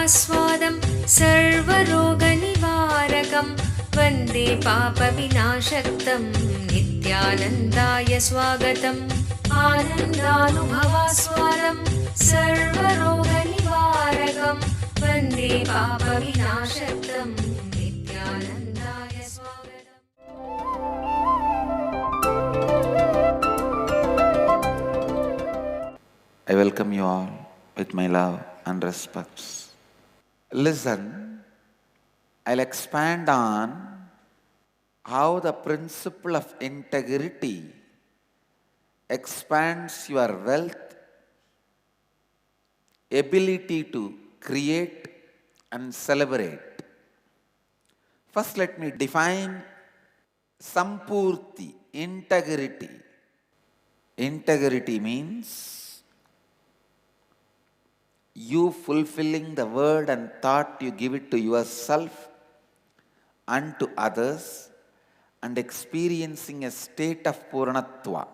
भवास्वादं सर्वरोगनिवारकं वन्दे पापविनाशक्तं नित्यानन्दाय स्वागतम् आनन्दानुभवास्वादं सर्वरोगनिवारकं वन्दे पापविनाशक्तं नित्यानन्दाय स्वागतम्। I welcome you all with my love and respects. Listen, I'll expand on how the principle of integrity expands your wealth, ability to create and celebrate. First, let me define Sampurti, integrity. Integrity means you fulfilling the word and thought you give it to yourself and to others and experiencing a state of Purnatva.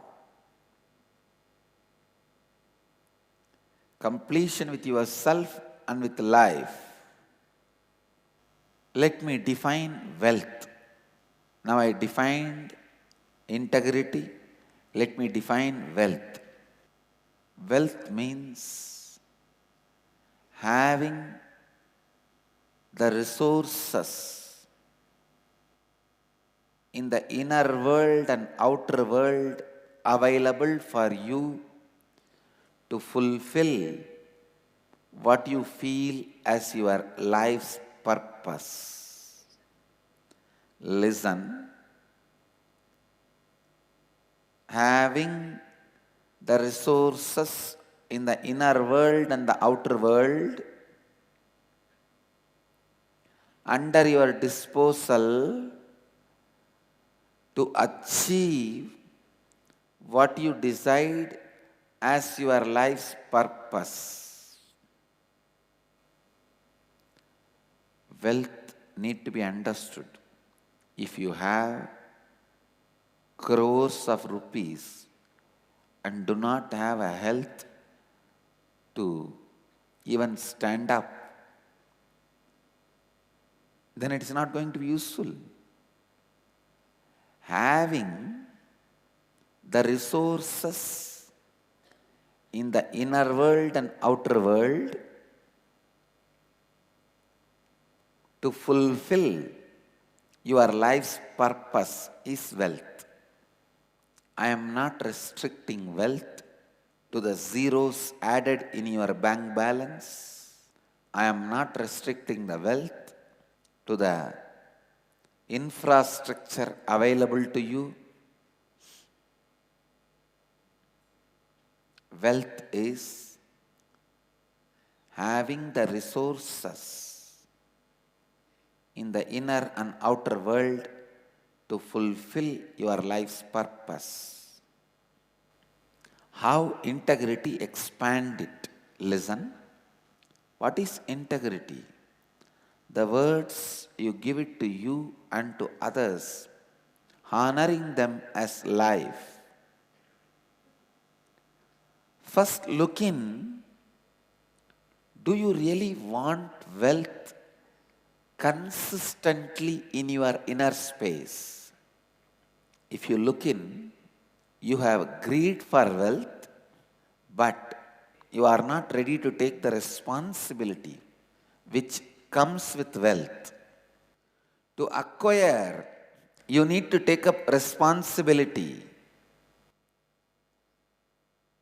Completion with yourself and with life. Let me define wealth. Now I defined integrity. Let me define wealth. Wealth means having the resources in the inner world and outer world available for you to fulfill what you feel as your life's purpose. Listen, having the resources in the inner world and the outer world under your disposal to achieve what you decide as your life's purpose. Wealth need to be understood. If you have crores of rupees and do not have a health to even stand up, then it is not going to be useful. Having the resources in the inner world and outer world to fulfill your life's purpose is wealth. I am not restricting wealth to the zeros added in your bank balance. I am not restricting the wealth to the infrastructure available to you. Wealth is having the resources in the inner and outer world to fulfill your life's purpose. How integrity expand it? Listen. What is integrity? The words you give it to you and to others, honoring them as life. First look in, do you really want wealth consistently in your inner space? If you look in, you have greed for wealth, but you are not ready to take the responsibility which comes with wealth. To acquire, you need to take up responsibility.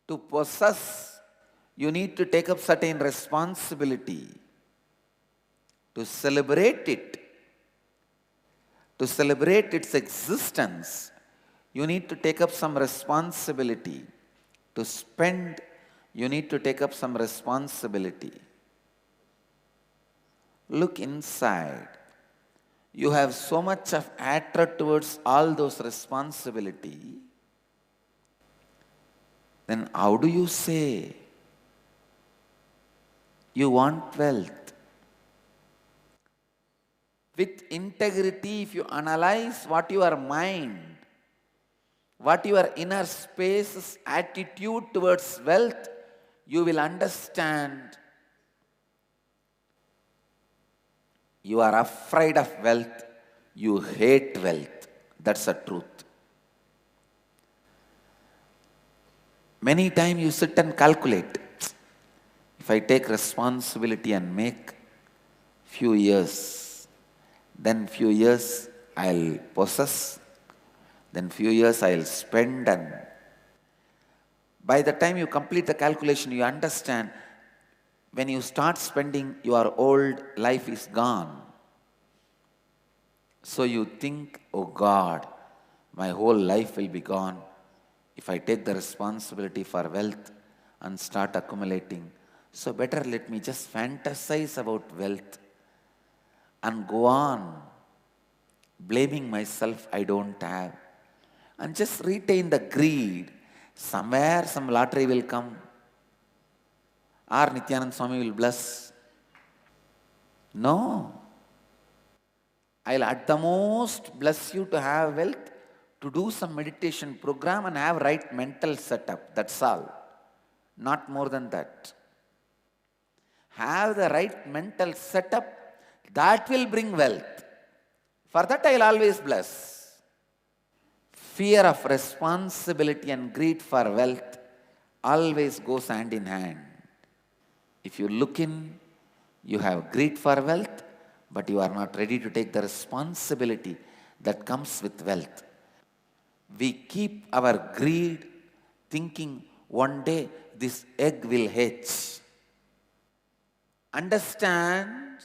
To possess, you need to take up certain responsibility. To celebrate it, to celebrate its existence, you need to take up some responsibility. To spend, you need to take up some responsibility. Look inside. You have so much of hatred towards all those responsibility. Then how do you say you want wealth? With integrity, if you analyze what your mind, what your inner space's attitude towards wealth, you will understand You are afraid of wealth. You hate wealth. That's the truth. Many times you sit and calculate. If I take responsibility and make few years, then few years I'll possess, then few years I'll spend, and by the time you complete the calculation, you understand when you start spending, your old life is gone. So you think, oh God, my whole life will be gone if I take the responsibility for wealth and start accumulating. So better let me just fantasize about wealth and go on blaming myself I don't have, and just retain the greed. Somewhere some lottery will come, or Nityanand Swami will bless. No. I'll at the most bless you to have wealth, to do some meditation program and have right mental setup. That's all. Not more than that. Have the right mental setup, that will bring wealth. For that I'll always bless. Fear of responsibility and greed for wealth always goes hand in hand. If you look in, you have greed for wealth, but you are not ready to take the responsibility that comes with wealth. We keep our greed thinking one day this egg will hatch. Understand,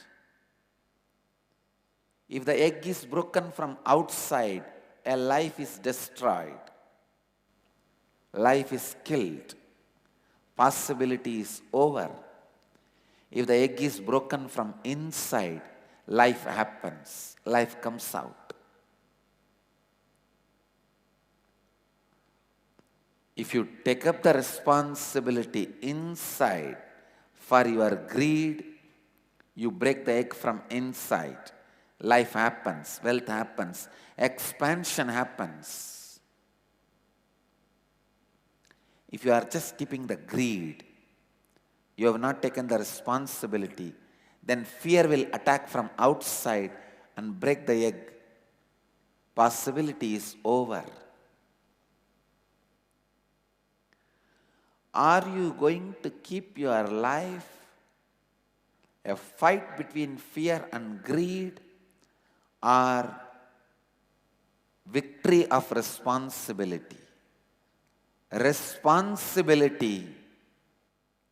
if the egg is broken from outside, a life is destroyed. Life is killed. Possibility is over. If the egg is broken from inside, life happens. Life comes out. If you take up the responsibility inside for your greed, you break the egg from inside. Life happens, wealth happens, expansion happens. If you are just keeping the greed, you have not taken the responsibility, then fear will attack from outside and break the egg. Possibility is over. Are you going to keep your life a fight between fear and greed, or victory of responsibility? Responsibility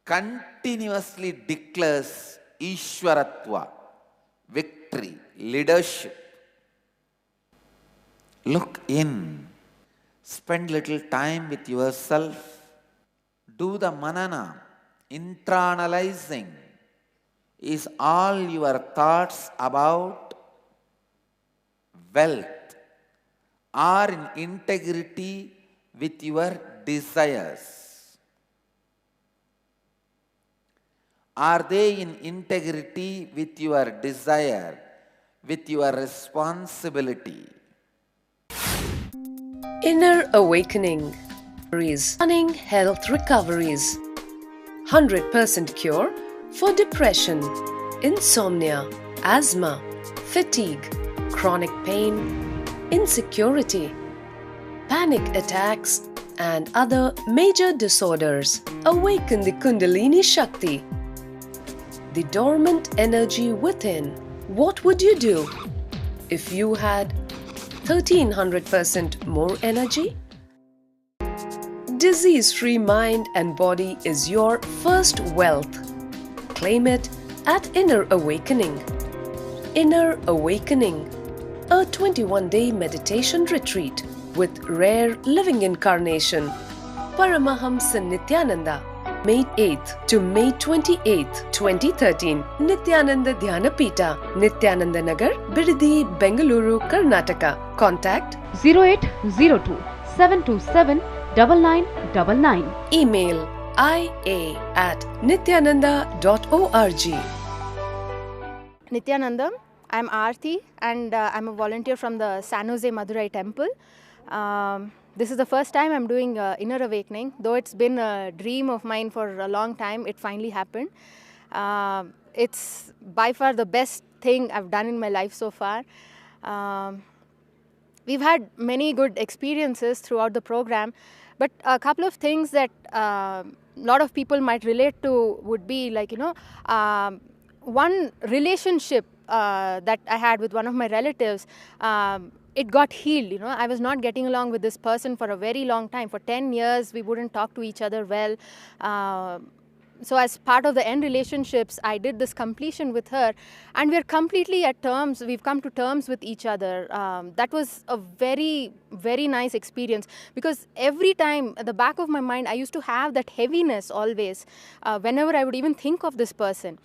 continuously declares Ishwaratva, victory, leadership. Look in, spend little time with yourself, do the manana, internalizing. Is all your thoughts about wealth are in integrity with your desires? Are they in integrity with your desire, with your responsibility? Inner awakening. Stunning health recoveries. 100% cure for depression, insomnia, asthma, fatigue, chronic pain, insecurity, panic attacks, and other major disorders. Awaken the Kundalini Shakti, the dormant energy within. What would you do if you had 1300% more energy? Disease-free mind and body is your first wealth. Claim it at Inner Awakening. Inner Awakening, a 21-day meditation retreat with rare living incarnation, Paramahamsa Nityananda, May 8th to May 28th, 2013, Nityananda Dhyana Pita, Nityananda Nagar, Bidadi, Bengaluru, Karnataka. Contact 0802 727 9999. Email ia@nityananda.org. Nityananda, I'm Aarti and I'm a volunteer from the San Jose Madurai temple. This is the first time I'm doing Inner Awakening. Though it's been a dream of mine for a long time, it finally happened. It's by far the best thing I've done in my life so far. We've had many good experiences throughout the program, but a couple of things that a lot of people might relate to would be like, one relationship that I had with one of my relatives, it got healed. I was not getting along with this person for a very long time. For 10 years, we wouldn't talk to each other well. So as part of the end relationships, I did this completion with her, and we're completely at terms. We've come to terms with each other. That was a very, very nice experience, because every time at the back of my mind, I used to have that heaviness always whenever I would even think of this person.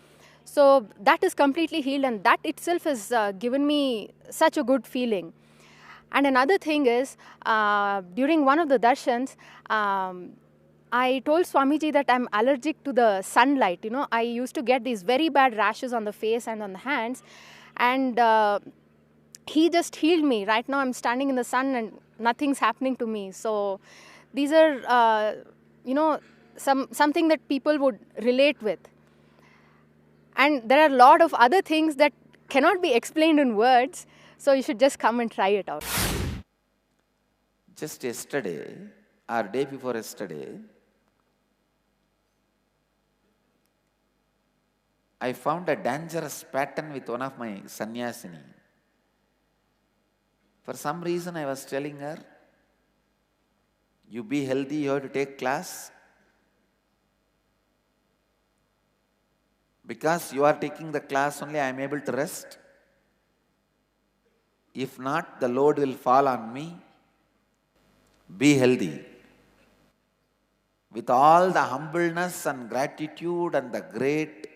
So that is completely healed, and that itself has given me such a good feeling. And another thing is, during one of the darshans, I told Swamiji that I'm allergic to the sunlight. I used to get these very bad rashes on the face and on the hands, and he just healed me. Right now I'm standing in the sun and nothing's happening to me. So these are, something that people would relate with. And there are a lot of other things that cannot be explained in words, so you should just come and try it out. Just yesterday, or day before yesterday, I found a dangerous pattern with one of my sannyasini. For some reason, I was telling her, you be healthy, you have to take class. Because you are taking the class only, I am able to rest. If not, the load will fall on me. Be healthy. With all the humbleness and gratitude and the great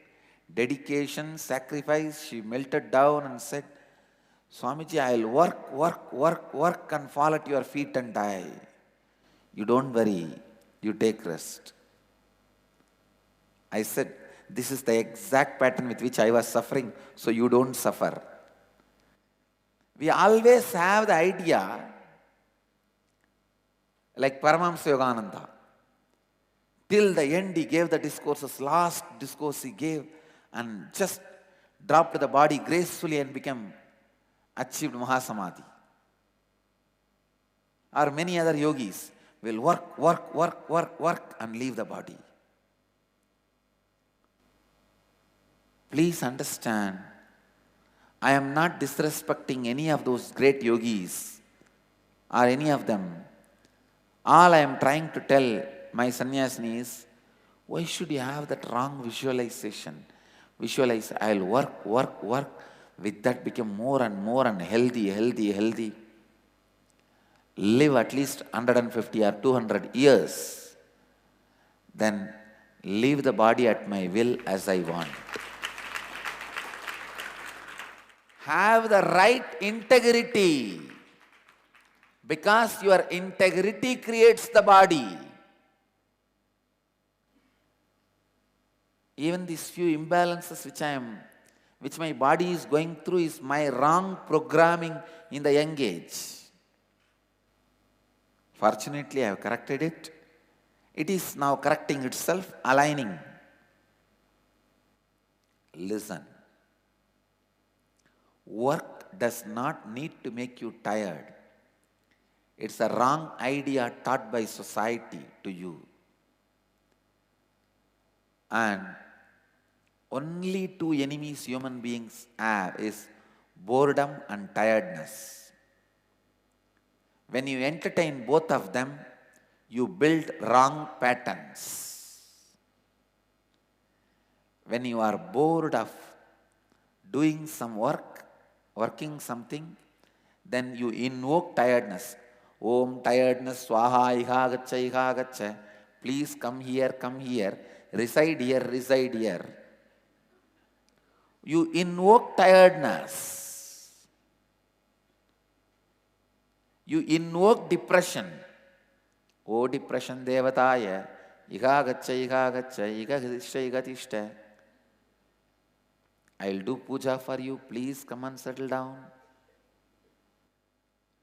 dedication, sacrifice, she melted down and said, Swamiji, I will work and fall at your feet and die. You don't worry, you take rest. I said, this is the exact pattern with which I was suffering, so you don't suffer. We always have the idea, like Paramahamsa Yogananda. Till the end he gave the discourses, last discourse he gave, and just dropped the body gracefully and achieved Mahasamadhi. Or many other yogis will work and leave the body. Please understand, I am not disrespecting any of those great yogis or any of them. All I am trying to tell my sannyasini is, why should you have that wrong visualization? Visualize, I will work. With that become more and healthy. Live at least 150 or 200 years. Then leave the body at my will as I want. Have the right integrity, because your integrity creates the body. Even these few imbalances which my body is going through is my wrong programming in the young age. Fortunately, I have corrected it. It is now correcting itself, aligning. Listen. Work does not need to make you tired. It's a wrong idea taught by society to you. And only two enemies human beings have is boredom and tiredness. When you entertain both of them, you build wrong patterns. When you are bored of doing some working something, then you invoke tiredness. Om tiredness, swaha, iha gacha. Please come here, reside here. You invoke tiredness. You invoke depression. O depression devataya, iha gacha. I will do puja for you, please come and settle down.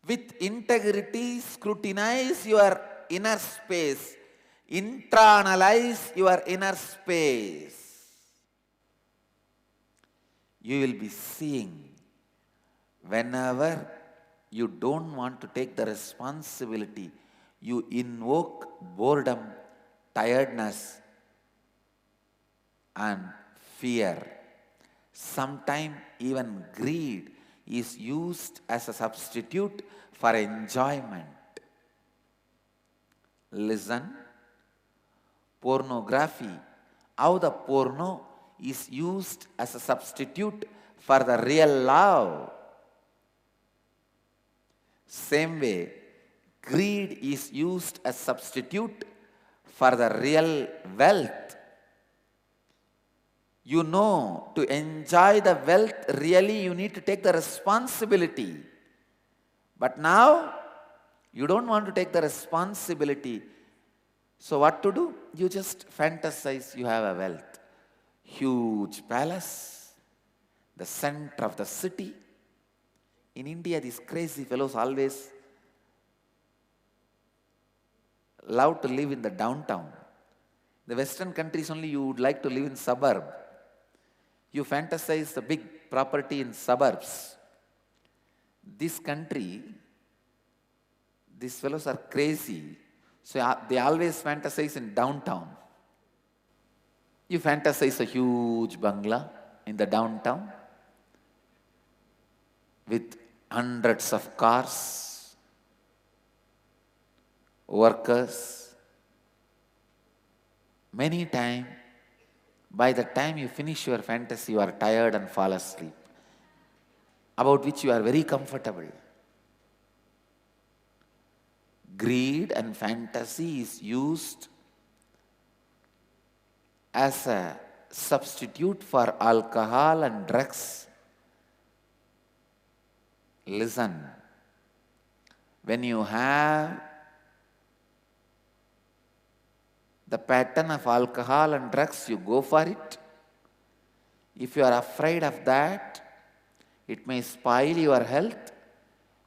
With integrity, scrutinize your inner space. Internalize your inner space. you will be seeing whenever you don't want to take the responsibility, you invoke boredom, tiredness, and fear. Sometimes even greed is used as a substitute for enjoyment. Listen, pornography, how the porno is used as a substitute for the real love. Same way, greed is used as substitute for the real wealth. You know, to enjoy the wealth, really you need to take the responsibility. But now, you don't want to take the responsibility. So what to do? You just fantasize you have a wealth. Huge palace, the center of the city. In India, these crazy fellows always love to live in the downtown. The Western countries only you would like to live in suburb. You fantasize the big property in suburbs. This country, these fellows are crazy. So they always fantasize in downtown. You fantasize a huge bungalow in the downtown with hundreds of cars, workers. Many times, by the time you finish your fantasy, you are tired and fall asleep, about which you are very comfortable. Greed and fantasy is used as a substitute for alcohol and drugs. Listen, when you have the pattern of alcohol and drugs, you go for it. If you are afraid of that, it may spoil your health.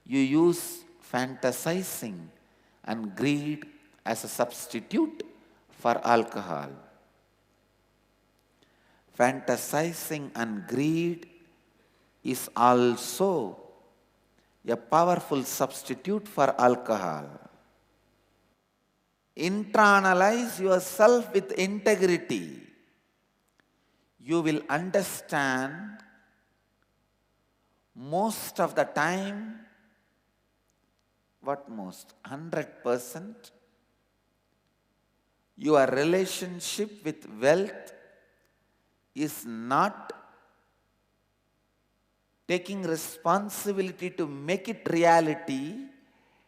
You use fantasizing and greed as a substitute for alcohol. Fantasizing and greed is also a powerful substitute for alcohol. Internalize yourself with integrity. You will understand most of the time, what most? 100%. Your relationship with wealth is not taking responsibility to make it reality.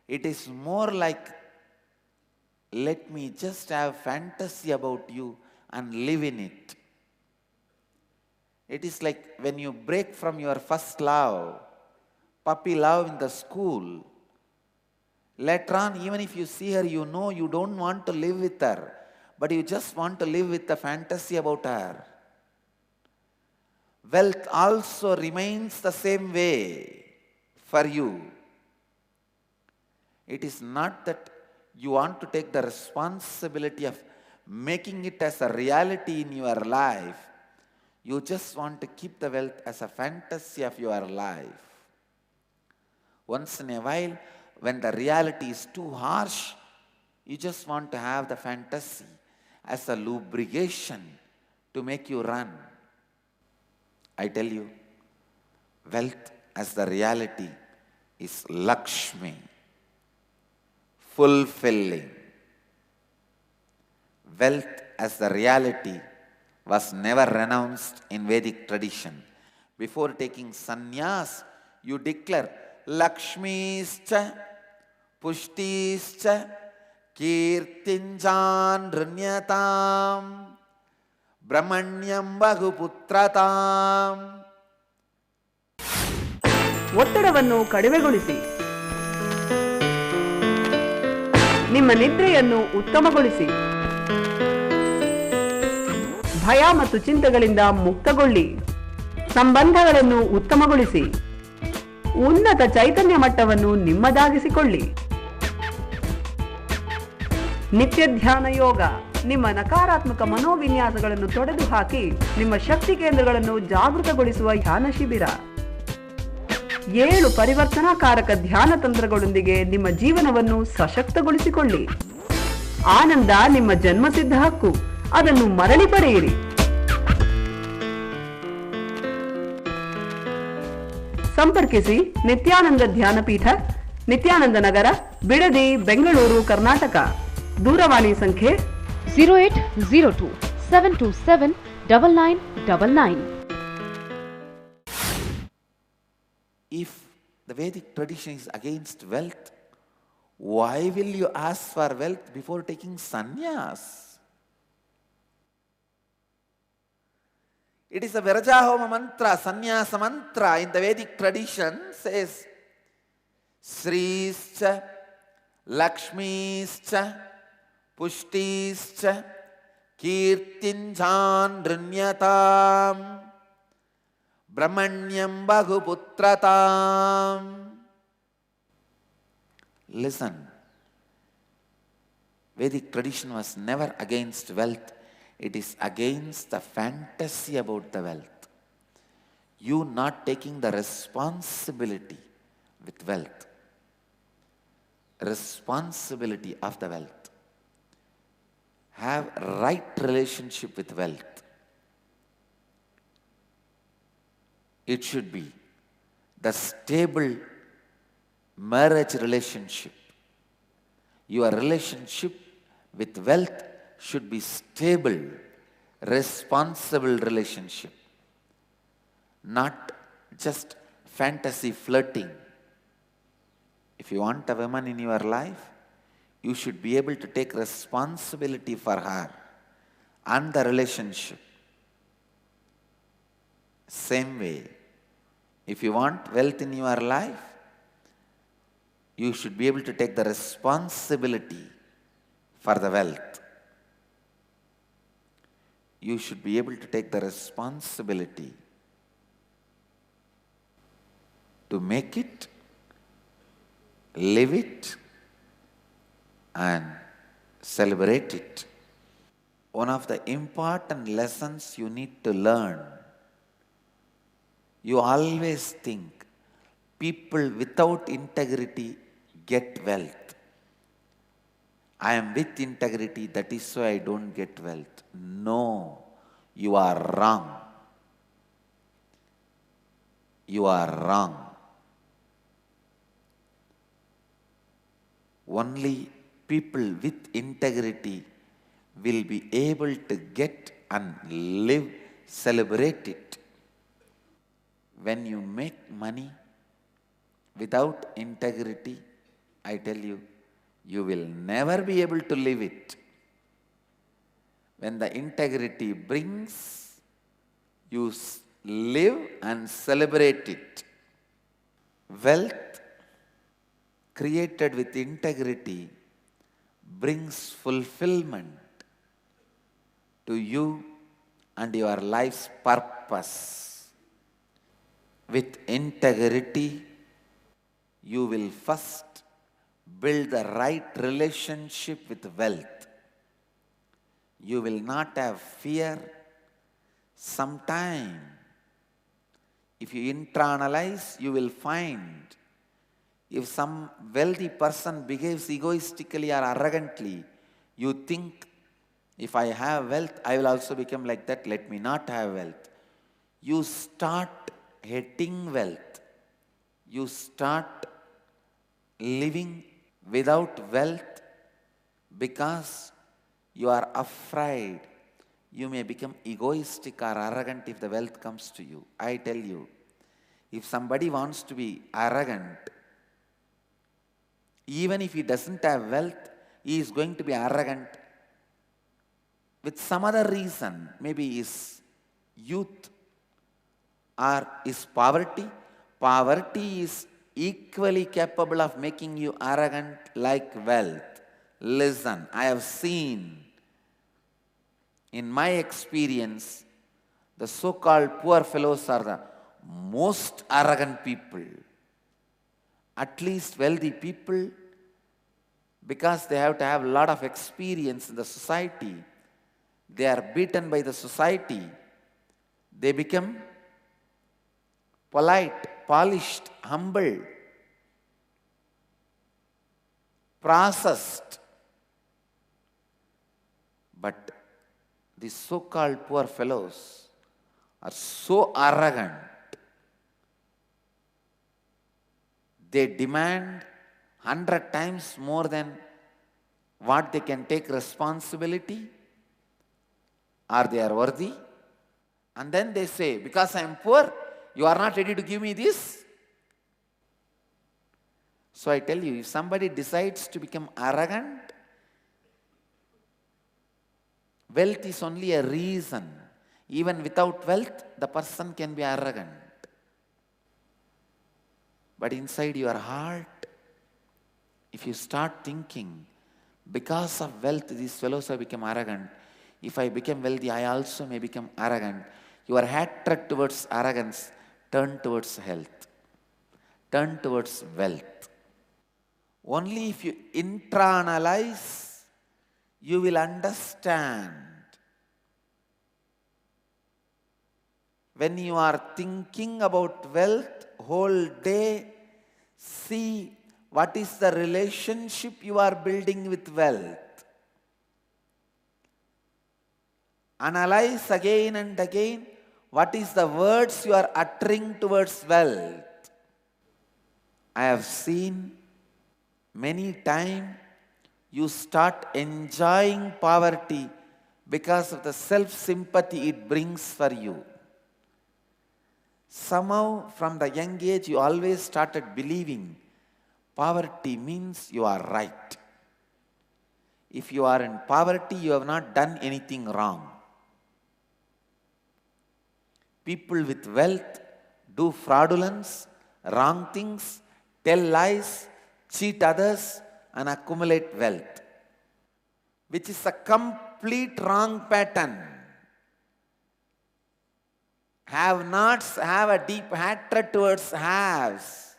It is more like, let me just have fantasy about you and live in it. It is like when you break from your first love, puppy love in the school. Later on, even if you see her, you know you don't want to live with her, but you just want to live with the fantasy about her. Wealth also remains the same way for you. It is not that you want to take the responsibility of making it as a reality in your life. You just want to keep the wealth as a fantasy of your life. Once in a while, when the reality is too harsh, you just want to have the fantasy as a lubrication to make you run. I tell you, wealth as the reality is Lakshmi, fulfilling. Wealth as the reality was never renounced in Vedic tradition. Before taking sannyas, you declare Lakshmischa, Pushtischa, Kirtinjan Runyatam, Brahmanyam Bahuputratam. ಒತ್ತಡವನ್ನು ಕಡಿಮೆಗೊಳಿಸಿ, ನಿಮ್ಮ ನಿದ್ರೆಯನ್ನು ಉತ್ತಮಗೊಳಿಸಿ, ಭಯ ಮತ್ತು ಚಿಂತೆಗಳಿಂದ ಮುಕ್ತಗೊಳ್ಳಿ, ಸಂಬಂಧಗಳನ್ನು ಉತ್ತಮಗೊಳಿಸಿ, ಉನ್ನತ ಚೈತನ್ಯ ಮಟ್ಟವನ್ನು ನಿಮ್ಮದಾಗಿಸಿಕೊಳ್ಳಿ. ನಿತ್ಯ ಧ್ಯಾನ ಯೋಗ ನಿಮ್ಮ ನಕಾರಾತ್ಮಕ ಮನೋವಿನ್ಯಾಸಗಳನ್ನು ತೊಡೆದುಹಾಕಿ ನಿಮ್ಮ ಶಕ್ತಿ ಕೇಂದ್ರಗಳನ್ನು ಜಾಗೃತಗೊಳಿಸುವ ಧ್ಯಾನ ಶಿಬಿರ. 7 ಪರಿವರ್ತನಾಕಾರಕ ಧ್ಯಾನ ತಂತ್ರಗಳೊಂದಿಗೆ ನಿಮ್ಮ ಜೀವನವನ್ನು ಸಶಕ್ತಗೊಳಿಸಿಕೊಳ್ಳಿ. ಆನಂದ ನಿಮ್ಮ ಜನ್ಮಸಿದ್ಧ ಹಕ್ಕು, ಅದನ್ನು ಮರಳಿ ಪಡೆಯಿರಿ. ಸಂಪರ್ಕಿಸಿ ನಿತ್ಯಾನಂದ ಧ್ಯಾನಪೀಠ, ನಿತ್ಯಾನಂದ ನಗರ, ಬಿಡದಿ, ಬೆಂಗಳೂರು, ಕರ್ನಾಟಕ. ದೂರವಾಣಿ ಸಂಖ್ಯೆ 0802 727 9999. If the Vedic tradition is against wealth, why will you ask for wealth before taking sannyas? It is a Virajahoma mantra, sannyasa mantra in the Vedic tradition says, Srischa, Lakshmischa, Pushtischa, Kirtinjan Rinyatam, Brahmanyam Bahuputratam. Listen, Vedic tradition was never against wealth. It is against the fantasy about the wealth. You not taking the responsibility with wealth. Responsibility of the wealth. Have right relationship with wealth. It should be the stable marriage relationship. Your relationship with wealth should be stable, responsible relationship, not just fantasy flirting. If you want a woman in your life, you should be able to take responsibility for her and the relationship. Same way, if you want wealth in your life, you should be able to take the responsibility for the wealth. You should be able to take the responsibility to make it, live it, and celebrate it. One of the important lessons you need to learn, you always think people without integrity get wealth. I am with integrity, that is why I don't get wealth. No, you are wrong. You are wrong. Only people with integrity will be able to get and live, celebrate it. When you make money without integrity, I tell you, you will never be able to live it. When the integrity brings, you live and celebrate it. Wealth created with integrity brings fulfillment to you and your life's purpose. With integrity, you will first build the right relationship with wealth. You will not have fear. Sometime, if you internalize, you will find if some wealthy person behaves egoistically or arrogantly, you think, if I have wealth, I will also become like that, let me not have wealth. You start hating wealth. You start living without wealth because you are afraid you may become egoistic or arrogant if the wealth comes to you. I tell you, if somebody wants to be arrogant, even if he doesn't have wealth, he is going to be arrogant with some other reason. Maybe his youth or his poverty. Poverty is equally capable of making you arrogant like wealth. Listen, I have seen in my experience, the so-called poor fellows are the most arrogant people. At least wealthy people, because they have to have a lot of experience in the society, they are beaten by the society, they become polite, polished, humble, processed. But these so-called poor fellows are so arrogant. They demand 100 times more than what they can take responsibility or they are worthy. And then they say, because I am poor, you are not ready to give me this. So I tell you, if somebody decides to become arrogant, wealth is only a reason. Even without wealth, the person can be arrogant. But inside your heart, if you start thinking, because of wealth, these fellows have become arrogant. If I become wealthy, I also may become arrogant. Your hatred towards arrogance turn towards health. Turn towards wealth. Only if you internalize, you will understand. When you are thinking about wealth whole day, see what is the relationship you are building with wealth. Analyze again and again what is the words you are uttering towards wealth. I have seen many times you start enjoying poverty because of the self-sympathy it brings for you. Somehow from the young age you always started believing poverty means you are right. If you are in poverty, you have not done anything wrong. People with wealth do fraudulence, wrong things, tell lies, cheat others and accumulate wealth, which is a complete wrong pattern. Have-nots have a deep hatred towards haves,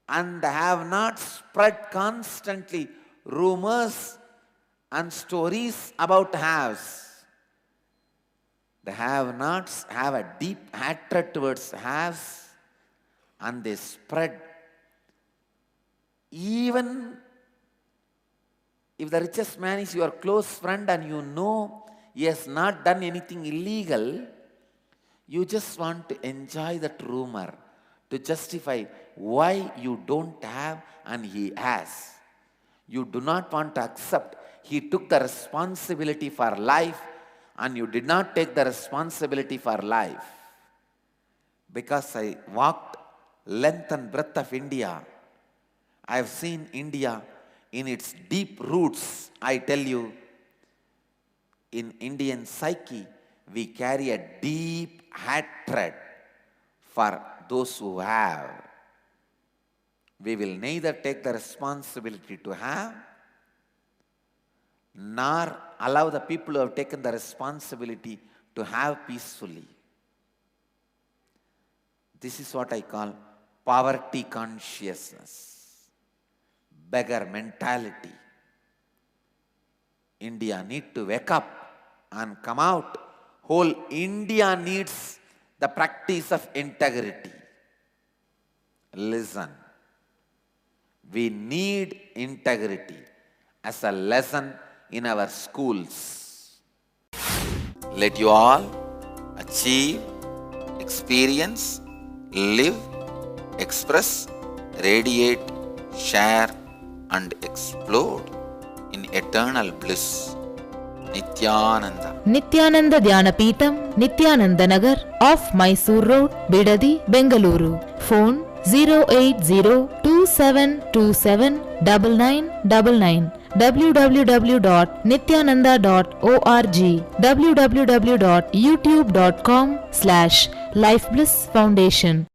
and the have-nots spread constantly rumors and stories about haves. The have-nots have a deep hatred towards haves, and they spread. Even if the richest man is your close friend and you know he has not done anything illegal, you just want to enjoy that rumor to justify why you don't have and he has. You do not want to accept he took the responsibility for life and you did not take the responsibility for life. Because I walked length and breadth of India, I have seen India in its deep roots. I tell you, in Indian psyche, we carry a deep hatred for those who have. We will neither take the responsibility to have, nor allow the people who have taken the responsibility to have peacefully. This is what I call poverty consciousness, beggar mentality. India needs to wake up and come out. Whole India needs the practice of integrity. Listen, we need integrity as a lesson in our schools. Let you all achieve, experience, live, express, radiate, share and explode in eternal bliss. Nityananda. Nityananda Dhyanapitham, Nityananda Nagar, off Mysore Road, Bidadi, Bengaluru. Phone 08027279999. www.nityananda.org. www.youtube.com/Life Bliss Foundation.